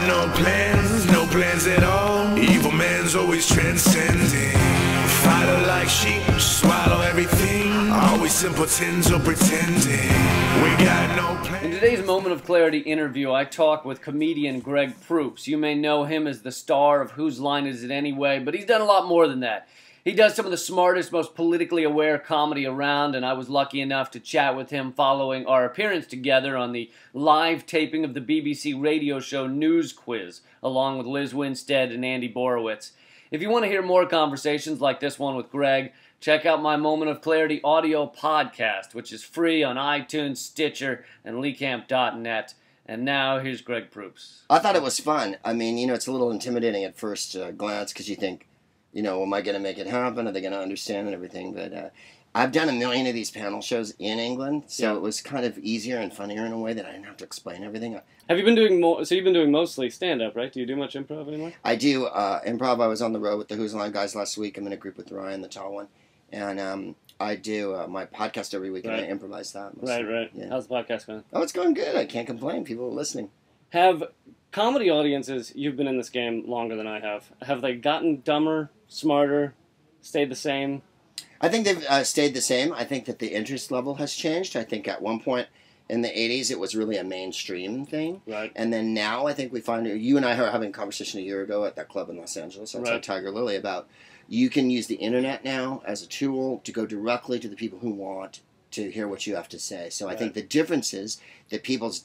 no plans at all. Evil man's always transcending. Fighter like sheep, swallow everything. Always simpletons or pretending. We got no plans. In today's Moment of Clarity interview, I talk with comedian Greg Proops. You may know him as the star of Whose Line Is It Anyway, but he's done a lot more than that. He does some of the smartest, most politically aware comedy around, and I was lucky enough to chat with him following our appearance together on the live taping of the BBC radio show News Quiz, along with Liz Winstead and Andy Borowitz. If you want to hear more conversations like this one with Greg, check out my Moment of Clarity audio podcast, which is free on iTunes, Stitcher, and leecamp.net. And now, here's Greg Proops. I thought it was fun. I mean, it's a little intimidating at first glance because you think, am I going to make it happen? Are they going to understand and everything? But I've done a million of these panel shows in England, so it was kind of easier and funnier in a way that I didn't have to explain everything. Have you been doing more? So you've been doing mostly stand-up, right? Do you do much improv anymore? I do improv. I was on the road with the Whose Line guys last week. I'm in a group with Ryan, the tall one, and I do my podcast every week, and I improvise that. Mostly. Right. Yeah. How's the podcast going? Oh, it's going good. I can't complain. People are listening. Have comedy audiences, you've been in this game longer than I have they gotten dumber, smarter, stayed the same? I think they've stayed the same. I think that the interest level has changed. I think at one point in the 80s it was really a mainstream thing. Right. And then now I think we find, you and I were having a conversation a year ago at that club in Los Angeles outside Tiger Lily about you can use the internet now as a tool to go directly to the people who want to hear what you have to say. So I think the difference is that people's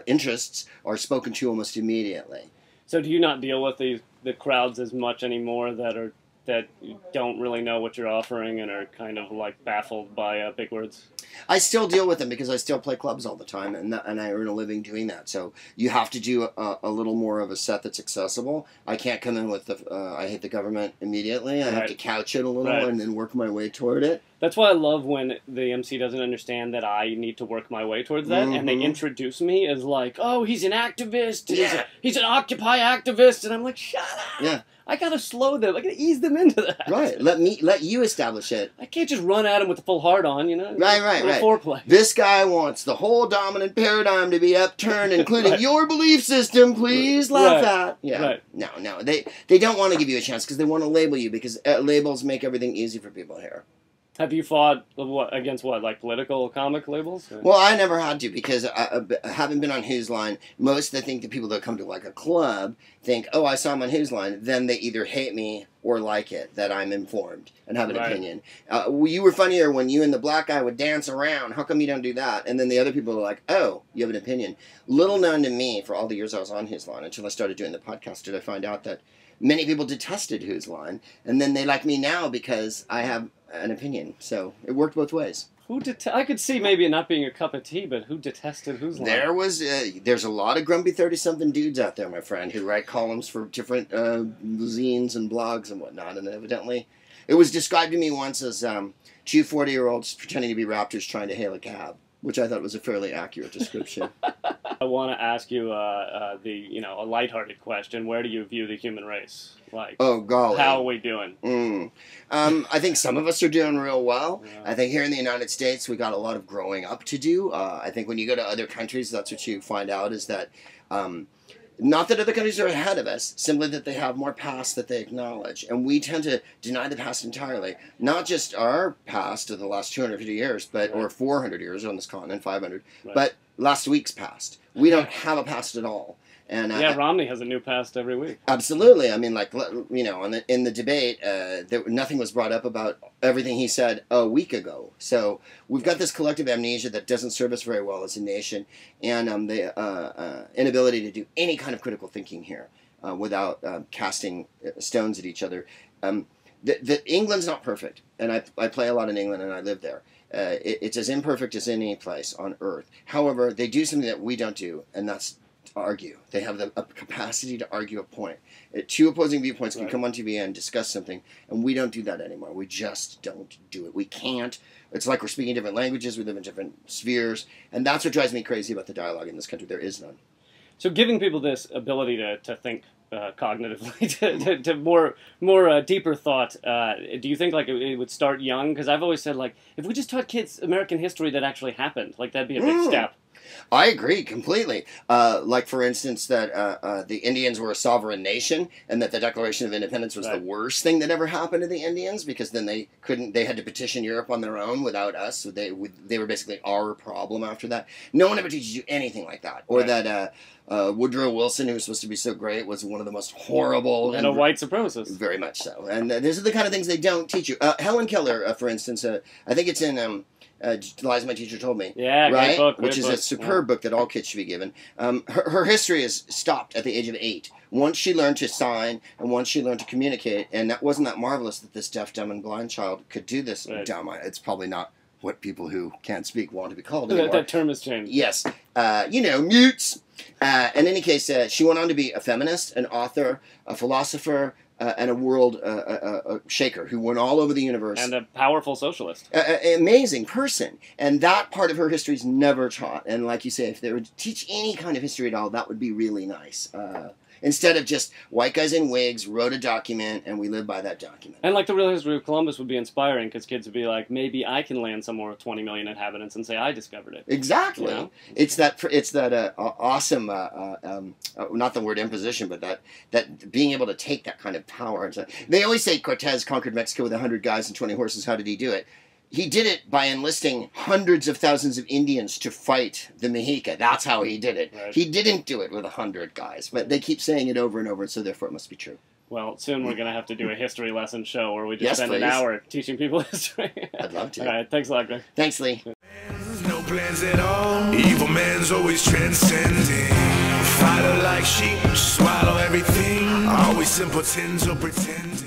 interests are spoken to almost immediately. So do you not deal with the crowds as much anymore that don't really know what you're offering and are kind of like baffled by big words? I still deal with them because I still play clubs all the time, and I earn a living doing that. So you have to do a little more of a set that's accessible. I can't come in with I hate the government immediately. I have to couch it a little and then work my way toward it. That's why I love when the MC doesn't understand that I need to work my way towards that, and they introduce me as like, oh, he's an activist, he's an Occupy activist, and I'm like, shut up! Yeah. I gotta slow them. I gotta ease them into that. Right. Let you establish it. I can't just run at him with the full heart on, Right. Foreplay. This guy wants the whole dominant paradigm to be upturned, including your belief system. Please laugh at. Yeah. Right. No. They don't want to give you a chance because they want to label you because labels make everything easy for people here. Have you fought against like political comic labels? Well, I never had to because I haven't been on Whose Line. Most I think the people that come to like a club think, oh, I saw him on Whose Line. Then they either hate me or like it, that I'm informed and have an opinion. You were funnier when you and the black guy would dance around. How come you don't do that? And then the other people are like, oh, you have an opinion. Little known to me for all the years I was on Whose Line until I started doing the podcast did I find out that many people detested Whose Line. And then they like me now because I have an opinion. So it worked both ways. I could see maybe it not being a cup of tea, but who detested Whose Line? There's a lot of grumpy 30-something dudes out there, my friend, who write columns for different zines and blogs and whatnot, and evidently it was described to me once as two 40-year-olds pretending to be raptors trying to hail a cab, which I thought was a fairly accurate description. I want to ask you a lighthearted question. Where do you view the human race? Like, oh, golly. How are we doing? I think some of us are doing real well. Yeah. I think here in the United States, we got a lot of growing up to do. I think when you go to other countries, that's what you find out is that, not that other countries are ahead of us, simply that they have more past that they acknowledge. And we tend to deny the past entirely. Not just our past of the last 250 years, or 400 years on this continent, 500, but last week's past. We don't have a past at all. And Romney has a new past every week. Absolutely. I mean, in the debate, nothing was brought up about everything he said a week ago. So we've got this collective amnesia that doesn't serve us very well as a nation, and the inability to do any kind of critical thinking here without casting stones at each other. England's not perfect, and I play a lot in England, and I live there. It's as imperfect as any place on earth. However, they do something that we don't do, and that's argue. They have the capacity to argue a point. Two opposing viewpoints can come on TV and discuss something, and we don't do that anymore. We just don't do it. We can't. It's like we're speaking different languages. We live in different spheres, and that's what drives me crazy about the dialogue in this country. There is none. So giving people this ability to think cognitively, to more deeper thought, do you think like it would start young? Because I've always said like if we just taught kids American history that actually happened, like that'd be a big step. I agree completely. Like, for instance, that the Indians were a sovereign nation, and that the Declaration of Independence was the worst thing that ever happened to the Indians, because then they had to petition Europe on their own without us. So they were basically our problem after that. No one ever teaches you anything like that. Or that Woodrow Wilson, who was supposed to be so great, was one of the most horrible... And a white supremacist. Very much so. And these are the kind of things they don't teach you. Helen Keller, for instance, I think it's in... Lies My Teacher Told Me. Yeah, right? Great book. Which is a superb book that all kids should be given. Her history is stopped at the age of 8. Once she learned to sign, and once she learned to communicate, and that wasn't that marvelous that this deaf, dumb, and blind child could do this. Right. Dumb. It's probably not what people who can't speak want to be called anymore. That term has changed. Yes. Mutes. In any case, she went on to be a feminist, an author, a philosopher, and a world shaker who went all over the universe. And a powerful socialist. Amazing person. And that part of her history is never taught. And like you say, if they would teach any kind of history at all, that would be really nice. Instead of just white guys in wigs wrote a document and we live by that document. And like the real history of Columbus would be inspiring, because kids would be like, maybe I can land somewhere with 20 million inhabitants and say I discovered it. Exactly. You know? It's that awesome, not the word imposition, but that being able to take that kind of power. They always say Cortez conquered Mexico with 100 guys and 20 horses. How did he do it? He did it by enlisting hundreds of thousands of Indians to fight the Mexica. That's how he did it. Right. He didn't do it with 100 guys, but they keep saying it over and over, so therefore it must be true. Well, soon we're going to have to do a history lesson show where we just spend an hour teaching people history. I'd love to. All right, thanks a lot, Greg. Thanks, Lee. No plans at all. Evil man's always transcending. Fighter like sheep, swallow everything. Always simpletons or pretend.